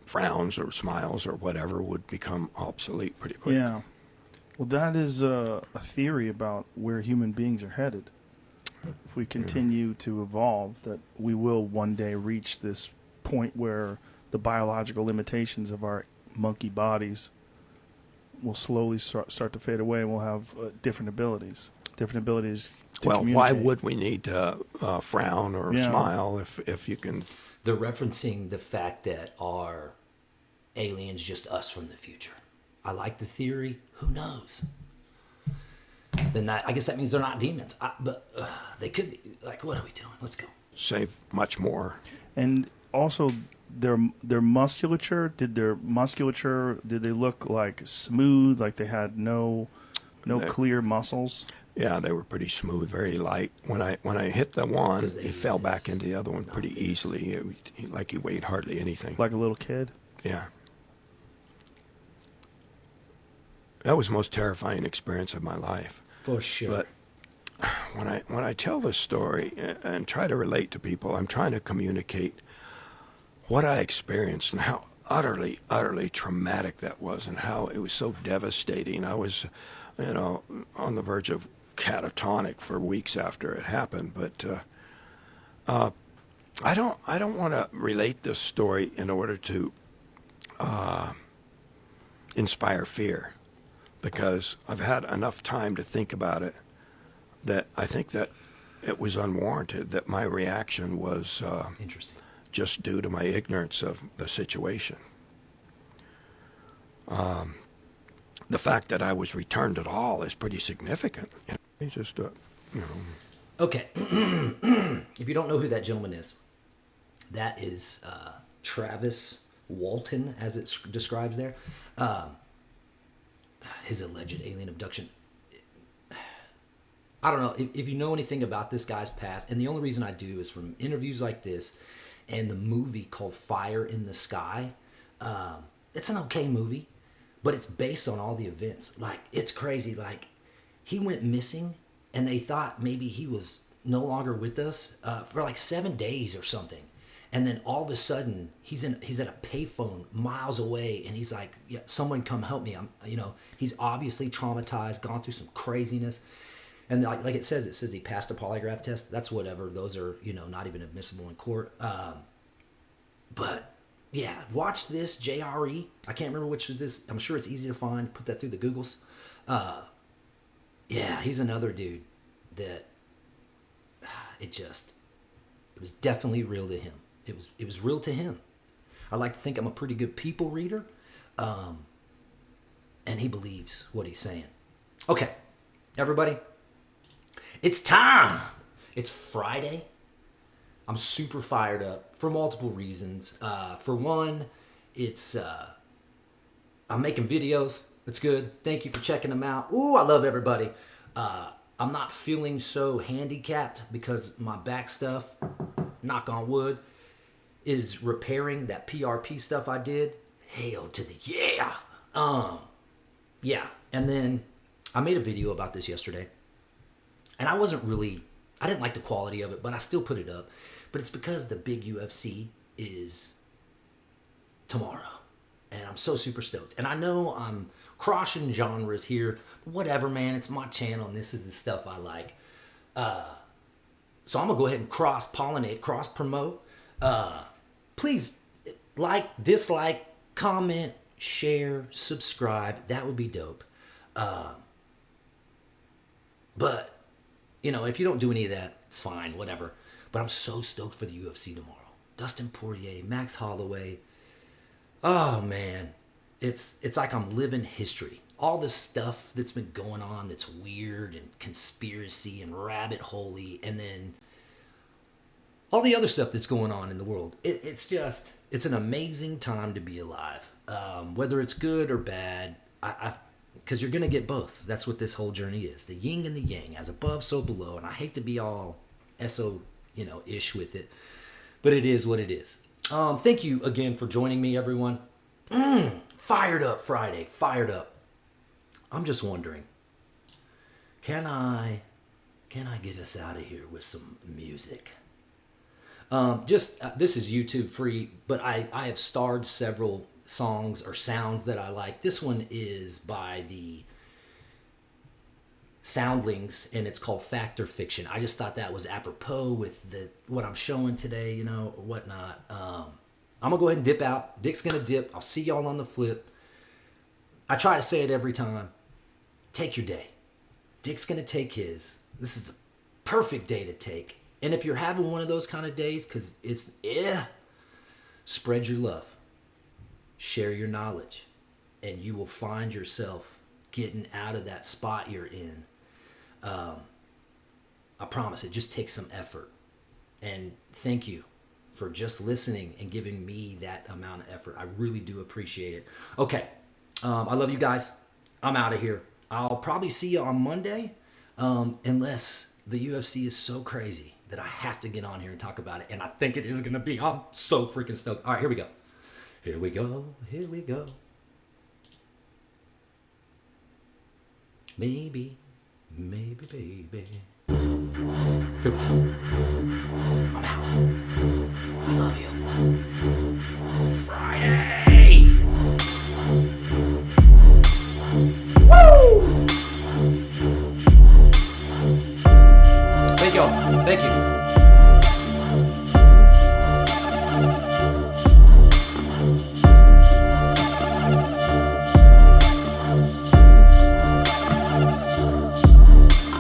frowns or smiles or whatever would become obsolete pretty quick.
Yeah. Well, that is a theory about where human beings are headed. If we continue to evolve, that we will one day reach this point where the biological limitations of our monkey bodies will slowly start to fade away, and we'll have different abilities to
well,
communicate.
Why would we need to frown or smile if you can...
They're referencing the fact that our aliens just us from the future. I like the theory. Who knows? Then I guess that means they're not demons. But they could be. Like, what are we doing? Let's go.
Say much more.
And also, their musculature. Did they look like smooth? Like they had no clear muscles?
Yeah, they were pretty smooth, very light. When I hit the one, he fell back into the other one pretty easily. Like he weighed hardly anything.
Like a little kid?
Yeah. That was the most terrifying experience of my life.
For sure.
But when I tell this story and try to relate to people, I'm trying to communicate what I experienced and how utterly, utterly traumatic that was and how it was so devastating. I was, on the verge of catatonic for weeks after it happened. But I don't want to relate this story in order to inspire fear, because I've had enough time to think about it that I think that it was unwarranted, that my reaction was
interesting,
just due to my ignorance of the situation. The fact that I was returned at all is pretty significant. It's just,
Okay. If you don't know who that gentleman is, that is Travis Walton, as it describes there. His alleged alien abduction. I don't know if you know anything about this guy's past, and the only reason I do is from interviews like this and the movie called Fire in the Sky. It's an okay movie, but it's based on all the events. Like, it's crazy. Like, he went missing, and they thought maybe he was no longer with us for like 7 days or something. And then all of a sudden, he's at a payphone miles away, and he's like, "Yeah, someone come help me." He's obviously traumatized, gone through some craziness. And like it says he passed a polygraph test. That's whatever. Those are, not even admissible in court. But yeah, watch this, JRE. I can't remember which of this. I'm sure it's easy to find. Put that through the Googles. Yeah, he's another dude that It was definitely real to him. It was real to him. I like to think I'm a pretty good people reader, and he believes what he's saying. Okay, everybody, it's time. It's Friday. I'm super fired up for multiple reasons. For one, it's I'm making videos. That's good. Thank you for checking them out. Ooh, I love everybody. I'm not feeling so handicapped because my back stuff, knock on wood, is repairing that PRP stuff I did. Hail to the yeah. Yeah. And then I made a video about this yesterday. And I didn't like the quality of it, but I still put it up. But it's because the big UFC is tomorrow. And I'm so super stoked. And I know I'm crossing genres here. Whatever, man. It's my channel, and this is the stuff I like. So I'm going to go ahead and cross-pollinate, cross-promote. Please like, dislike, comment, share, subscribe. That would be dope. But, you know, if you don't do any of that, it's fine, whatever. But I'm so stoked for the UFC tomorrow. Dustin Poirier, Max Holloway. Oh, man. It's like I'm living history. All this stuff that's been going on that's weird and conspiracy and rabbit hole-y, and then all the other stuff that's going on in the world. It's an amazing time to be alive. Whether it's good or bad, because you're going to get both. That's what this whole journey is. The yin and the yang, as above, so below. And I hate to be all ish with it, but it is what it is. Thank you again for joining me, everyone. Fired up Friday, fired up. I'm just wondering, can I get us out of here with some music? This is YouTube free, but I have starred several songs or sounds that I like. This one is by the Soundlings, and it's called Fact or Fiction. I just thought that was apropos with what I'm showing today, or whatnot. I'm gonna go ahead and dip out. Dick's gonna dip. I'll see y'all on the flip. I try to say it every time. Take your day. Dick's gonna take his. This is a perfect day to take. And if you're having one of those kind of days, because spread your love. Share your knowledge. And you will find yourself getting out of that spot you're in. I promise it just takes some effort. And thank you for just listening and giving me that amount of effort. I really do appreciate it. Okay. I love you guys. I'm out of here. I'll probably see you on Monday, unless the UFC is so crazy that I have to get on here and talk about it. And I think it is going to be. I'm so freaking stoked. All right, here we go. Here we go. Here we go. Maybe, baby. Here we go. I'm out. I love you. Friday. Woo! Thank you. Thank you.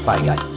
Bye, guys.